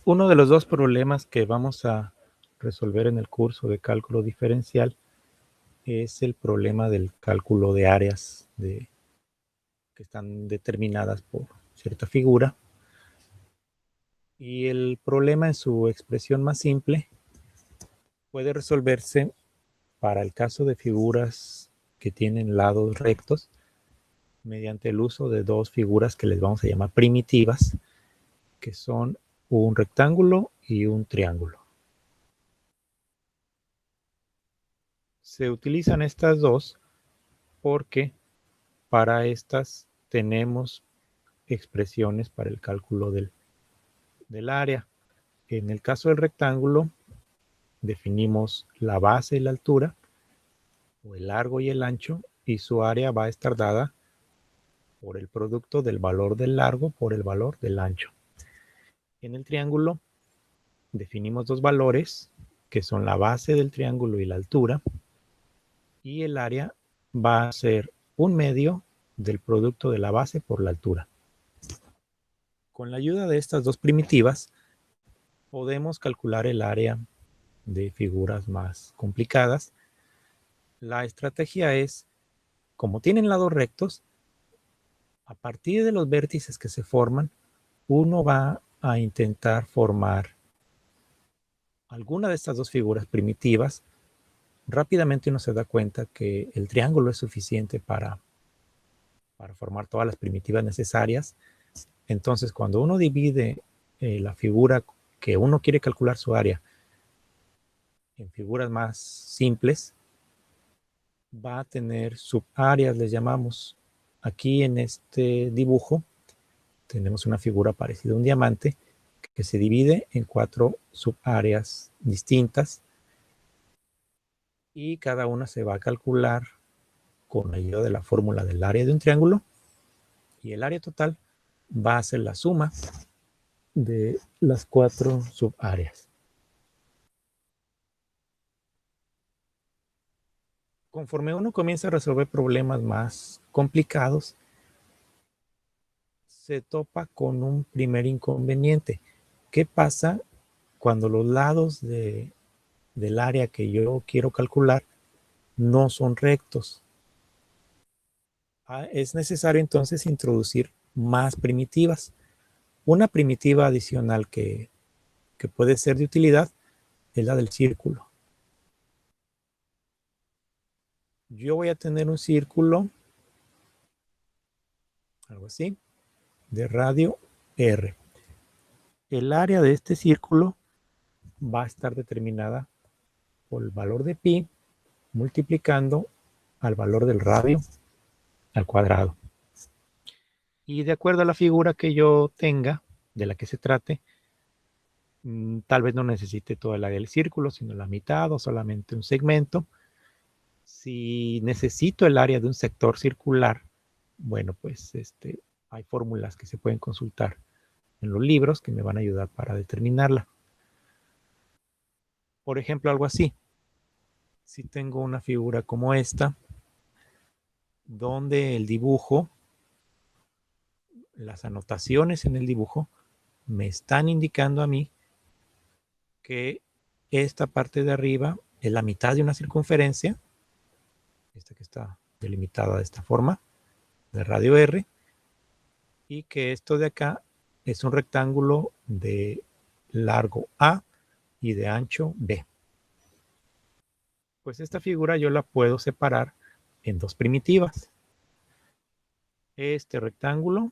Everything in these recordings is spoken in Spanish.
Uno de los dos problemas que vamos a resolver en el curso de cálculo diferencial es el problema del cálculo de áreas que están determinadas por cierta figura. Y el problema en su expresión más simple puede resolverse para el caso de figuras que tienen lados rectos mediante el uso de dos figuras que les vamos a llamar primitivas, que son un rectángulo y un triángulo. Se utilizan estas dos porque para estas tenemos expresiones para el cálculo del área. En el caso del rectángulo, definimos la base y la altura, o el largo y el ancho, y su área va a estar dada por el producto del valor del largo por el valor del ancho. En el triángulo definimos dos valores, que son la base del triángulo y la altura, y el área va a ser un medio del producto de la base por la altura. Con la ayuda de estas dos primitivas, podemos calcular el área de figuras más complicadas. La estrategia es, como tienen lados rectos, a partir de los vértices que se forman, uno va a intentar formar alguna de estas dos figuras primitivas. Rápidamente uno se da cuenta que el triángulo es suficiente para formar todas las primitivas necesarias. Entonces, cuando uno divide la figura que uno quiere calcular su área en figuras más simples, va a tener subáreas, les llamamos. Aquí en este dibujo tenemos una figura parecida a un diamante que se divide en 4 subáreas distintas y cada una se va a calcular con la ayuda de la fórmula del área de un triángulo, y el área total va a ser la suma de las 4 subáreas. Conforme uno comienza a resolver problemas más complicados, se topa con un primer inconveniente. ¿Qué pasa cuando los lados del área que yo quiero calcular no son rectos? Es necesario entonces introducir más primitivas. Una primitiva adicional que puede ser de utilidad es la del círculo. Yo voy a tener un círculo, algo así, de radio R. El área de este círculo va a estar determinada por el valor de pi multiplicando al valor del radio al cuadrado. Y de acuerdo a la figura que yo tenga, de la que se trate, tal vez no necesite toda el área del círculo, sino la mitad o solamente un segmento. Si necesito el área de un sector circular, bueno, pues hay fórmulas que se pueden consultar en los libros que me van a ayudar para determinarla. Por ejemplo, algo así. Si tengo una figura como esta, donde el dibujo, las anotaciones en el dibujo, me están indicando a mí que esta parte de arriba es la mitad de una circunferencia, esta que está delimitada de esta forma, de radio R, y que esto de acá es un rectángulo de largo A y de ancho B. Pues esta figura yo la puedo separar en dos primitivas. Este rectángulo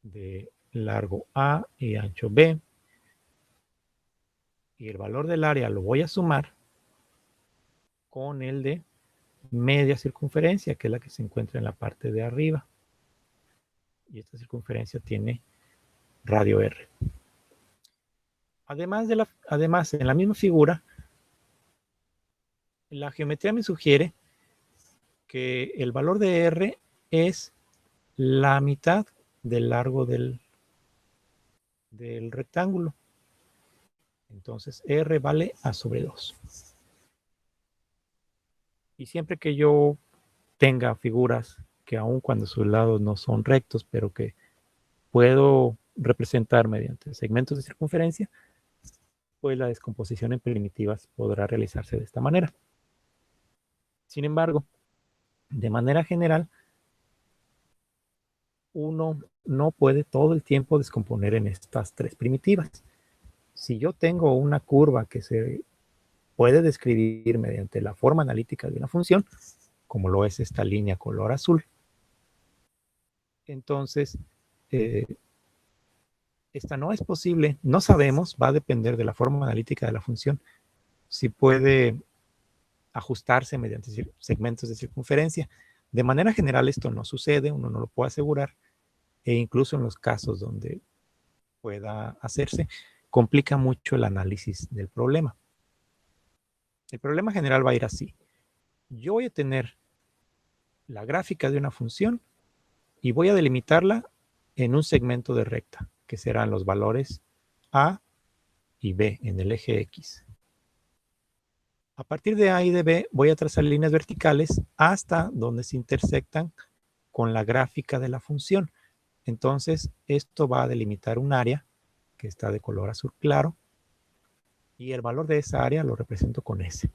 de largo A y ancho B, y el valor del área lo voy a sumar con el de media circunferencia, que es la que se encuentra en la parte de arriba. Y esta circunferencia tiene radio R. Además, en la misma figura, la geometría me sugiere que el valor de R es la mitad del largo del rectángulo. Entonces, R vale A sobre 2. Y siempre que yo tenga figuras que aun cuando sus lados no son rectos, pero que puedo representar mediante segmentos de circunferencia, pues la descomposición en primitivas podrá realizarse de esta manera. Sin embargo, de manera general, uno no puede todo el tiempo descomponer en estas tres primitivas. Si yo tengo una curva que se puede describir mediante la forma analítica de una función, como lo es esta línea color azul, entonces esta no es posible, no sabemos, va a depender de la forma analítica de la función, si puede ajustarse mediante segmentos de circunferencia. De manera general esto no sucede, uno no lo puede asegurar, e incluso en los casos donde pueda hacerse, complica mucho el análisis del problema. El problema general va a ir así. Yo voy a tener la gráfica de una función y voy a delimitarla en un segmento de recta, que serán los valores A y B en el eje X. A partir de A y de B voy a trazar líneas verticales hasta donde se intersectan con la gráfica de la función. Entonces, esto va a delimitar un área que está de color azul claro y el valor de esa área lo represento con S.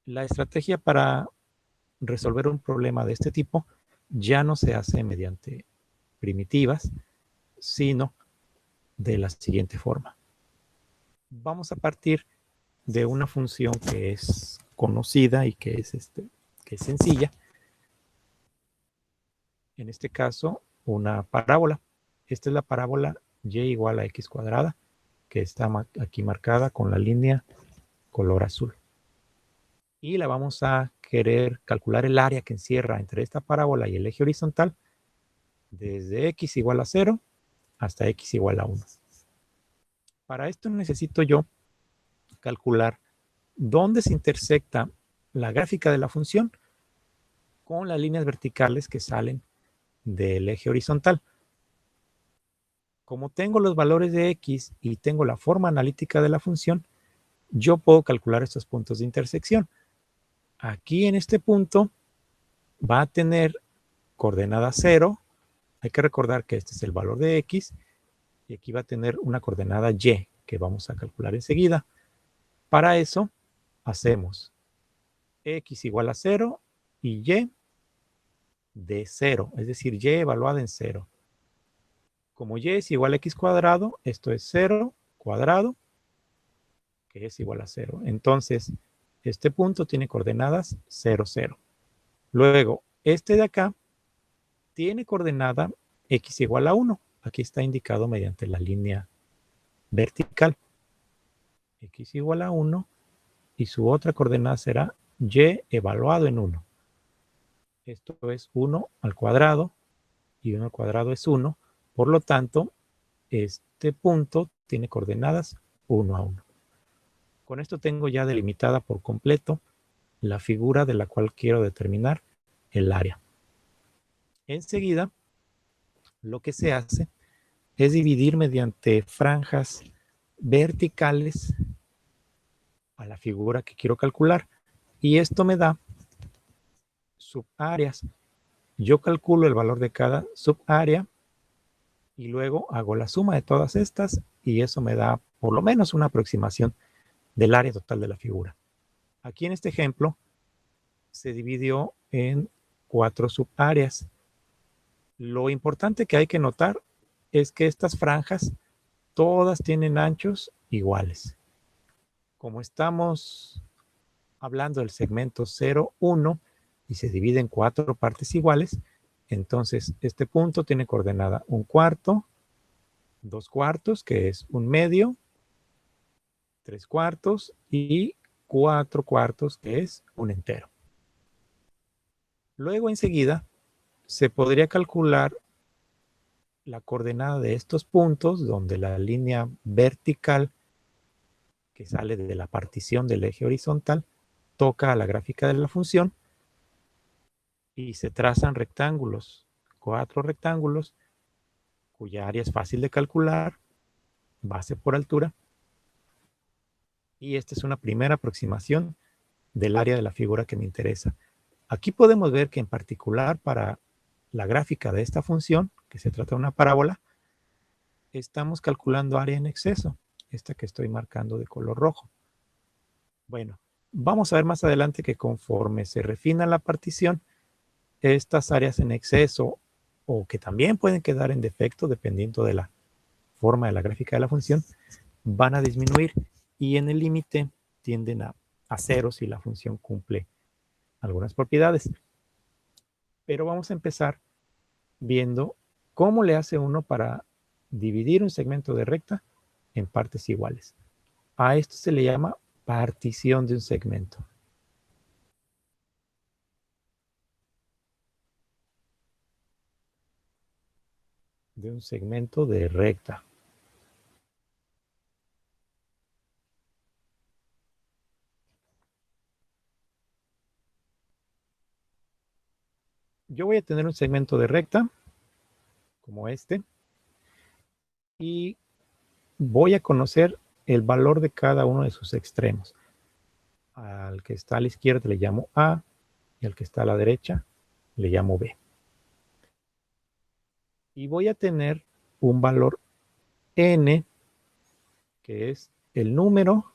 La estrategia para resolver un problema de este tipo ya no se hace mediante primitivas, sino de la siguiente forma. Vamos a partir de una función que es conocida y que es sencilla. En este caso, una parábola. Esta es la parábola y igual a x cuadrada, que está aquí marcada con la línea color azul. Y la vamos a querer calcular el área que encierra entre esta parábola y el eje horizontal desde x igual a 0 hasta x igual a 1. Para esto necesito yo calcular dónde se intersecta la gráfica de la función con las líneas verticales que salen del eje horizontal. Como tengo los valores de x y tengo la forma analítica de la función, yo puedo calcular estos puntos de intersección. Aquí en este punto va a tener coordenada 0. Hay que recordar que este es el valor de x y aquí va a tener una coordenada y que vamos a calcular enseguida. Para eso hacemos x igual a 0 y y de 0, es decir, y evaluada en 0. Como y es igual a x cuadrado, esto es 0 cuadrado, que es igual a 0. Entonces, este punto tiene coordenadas 0, 0. Luego, este de acá tiene coordenada x igual a 1. Aquí está indicado mediante la línea vertical. X igual a 1 y su otra coordenada será y evaluado en 1. Esto es 1 al cuadrado y 1 al cuadrado es 1. Por lo tanto, este punto tiene coordenadas 1 a 1. Con esto tengo ya delimitada por completo la figura de la cual quiero determinar el área. Enseguida, lo que se hace es dividir mediante franjas verticales a la figura que quiero calcular. Y esto me da subáreas. Yo calculo el valor de cada subárea y luego hago la suma de todas estas y eso me da por lo menos una aproximación del área total de la figura. Aquí en este ejemplo se dividió en 4 subáreas. Lo importante que hay que notar es que estas franjas todas tienen anchos iguales. Como estamos hablando del segmento 0, 1 y se divide en 4 partes iguales, entonces este punto tiene coordenada 1/4, 2/4, que es 1/2, 3/4 y 4/4, que es 1 entero. Luego enseguida se podría calcular la coordenada de estos puntos donde la línea vertical que sale de la partición del eje horizontal toca a la gráfica de la función y se trazan rectángulos, 4 rectángulos cuya área es fácil de calcular, base por altura, y esta es una primera aproximación del área de la figura que me interesa. Aquí podemos ver que en particular para la gráfica de esta función, que se trata de una parábola, estamos calculando área en exceso, esta que estoy marcando de color rojo. Bueno, vamos a ver más adelante que conforme se refina la partición, estas áreas en exceso o que también pueden quedar en defecto dependiendo de la forma de la gráfica de la función, van a disminuir y en el límite tienden a cero si la función cumple algunas propiedades. Pero vamos a empezar viendo cómo le hace uno para dividir un segmento de recta en partes iguales. A esto se le llama partición de un segmento. De un segmento de recta. Yo voy a tener un segmento de recta, como este, y voy a conocer el valor de cada uno de sus extremos. Al que está a la izquierda le llamo A, y al que está a la derecha le llamo B. Y voy a tener un valor N, que es el número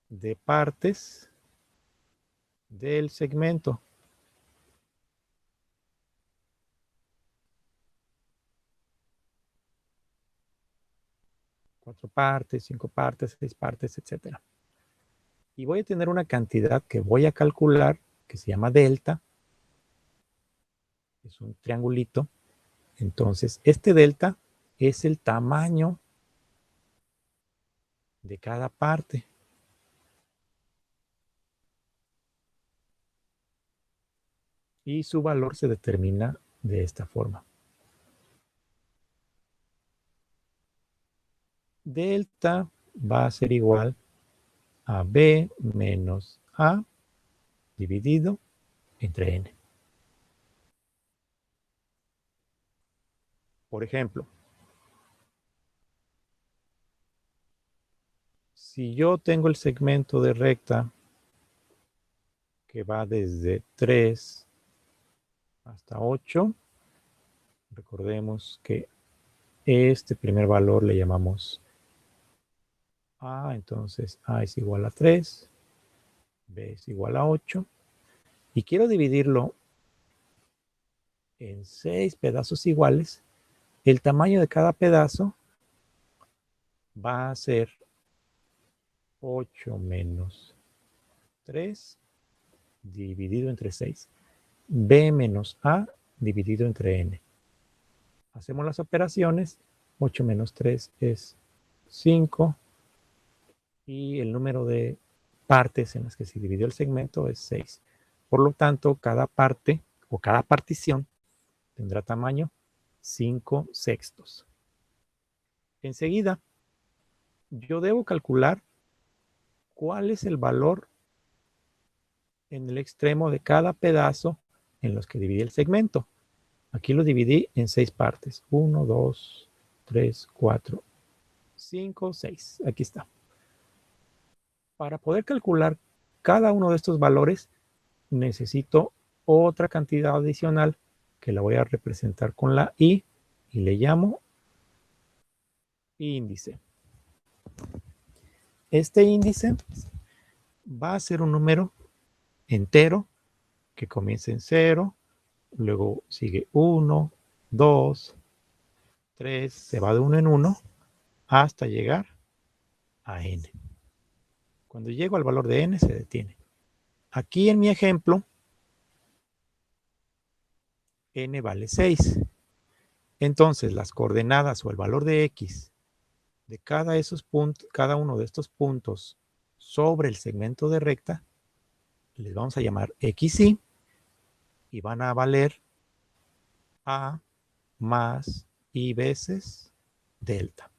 de partes del segmento. Cuatro partes, 5 partes, 6 partes, etc. Y voy a tener una cantidad que voy a calcular que se llama delta. Es un triangulito. Entonces, este delta es el tamaño de cada parte. Y su valor se determina de esta forma. Delta va a ser igual a B menos A dividido entre N. Por ejemplo, si yo tengo el segmento de recta que va desde 3 hasta 8, recordemos que este primer valor le llamamos A, entonces A es igual a 3, B es igual a 8, y quiero dividirlo en 6 pedazos iguales, el tamaño de cada pedazo va a ser 8 menos 3 dividido entre 6. B menos A dividido entre N. Hacemos las operaciones. 8 menos 3 es 5. Y el número de partes en las que se dividió el segmento es 6. Por lo tanto, cada parte o cada partición tendrá tamaño 5 sextos. Enseguida, yo debo calcular cuál es el valor en el extremo de cada pedazo en los que dividí el segmento. Aquí lo dividí en 6 partes. 1, 2, 3, 4, 5, 6. Aquí está. Para poder calcular cada uno de estos valores, necesito otra cantidad adicional que la voy a representar con la I y le llamo índice. Este índice va a ser un número entero que comienza en 0, luego sigue 1, 2, 3, se va de 1 en 1 hasta llegar a n. Cuando llego al valor de n se detiene. Aquí en mi ejemplo, n vale 6. Entonces las coordenadas o el valor de x de cada uno de estos puntos sobre el segmento de recta, les vamos a llamar xy y van a valer a más y veces delta.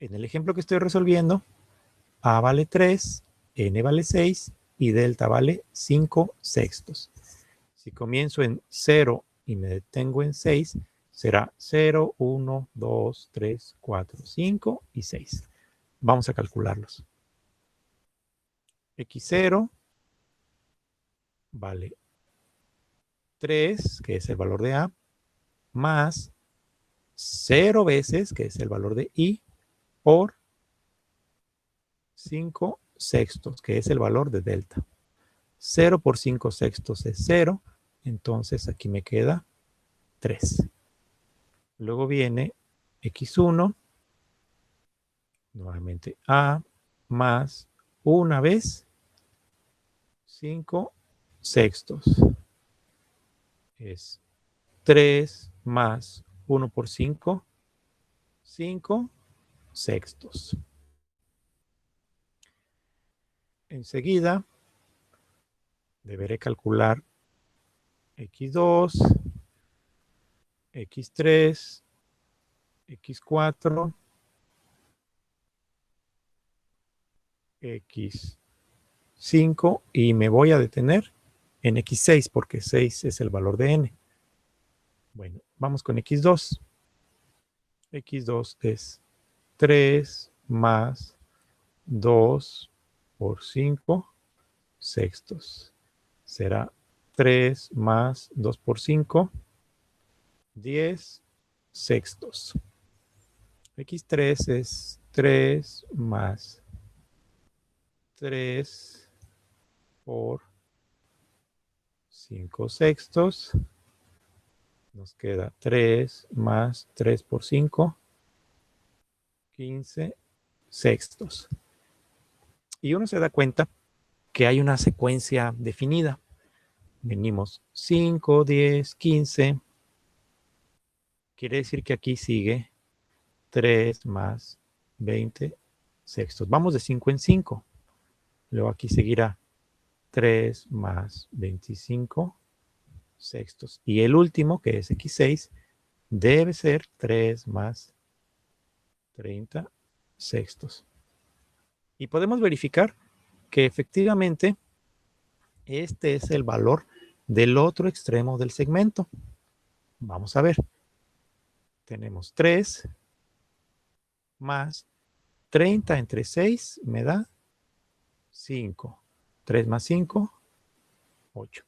En el ejemplo que estoy resolviendo, a vale 3, n vale 6 y delta vale 5 sextos. Si comienzo en 0 y me detengo en 6, será 0, 1, 2, 3, 4, 5 y 6. Vamos a calcularlos. X0 vale 3, que es el valor de A, más 0 veces, que es el valor de I, por 5 sextos, que es el valor de delta. 0 por 5 sextos es 0, entonces aquí me queda 3. Luego viene x1, nuevamente a, más una vez 5 sextos. Es 3 más 1 por 5, 5 sextos. Enseguida deberé calcular x2, x3, x4, x5 y me voy a detener en x6 porque 6 es el valor de n. Bueno, vamos con x2. x2 es 3 más 2 por 5 sextos. Será 3 más 2 por 5, 10 sextos. x3 es 3 más 3 por 5 sextos. Nos queda 3 más 3 por 5, 15 sextos. Y uno se da cuenta que hay una secuencia definida. Venimos 5, 10, 15. Quiere decir que aquí sigue 3 más 20 sextos. Vamos de 5 en 5. Luego aquí seguirá 3 más 25 sextos. Y el último, que es x6, debe ser 3 más 30 sextos. Y podemos verificar que efectivamente este es el valor del otro extremo del segmento. Vamos a ver. Tenemos 3 más 30 entre 6 me da 5. 3 más 5, 8.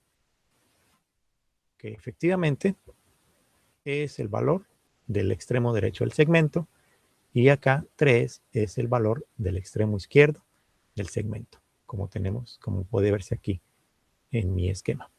Que efectivamente es el valor del extremo derecho del segmento. Y acá 3 es el valor del extremo izquierdo del segmento, como puede verse aquí en mi esquema.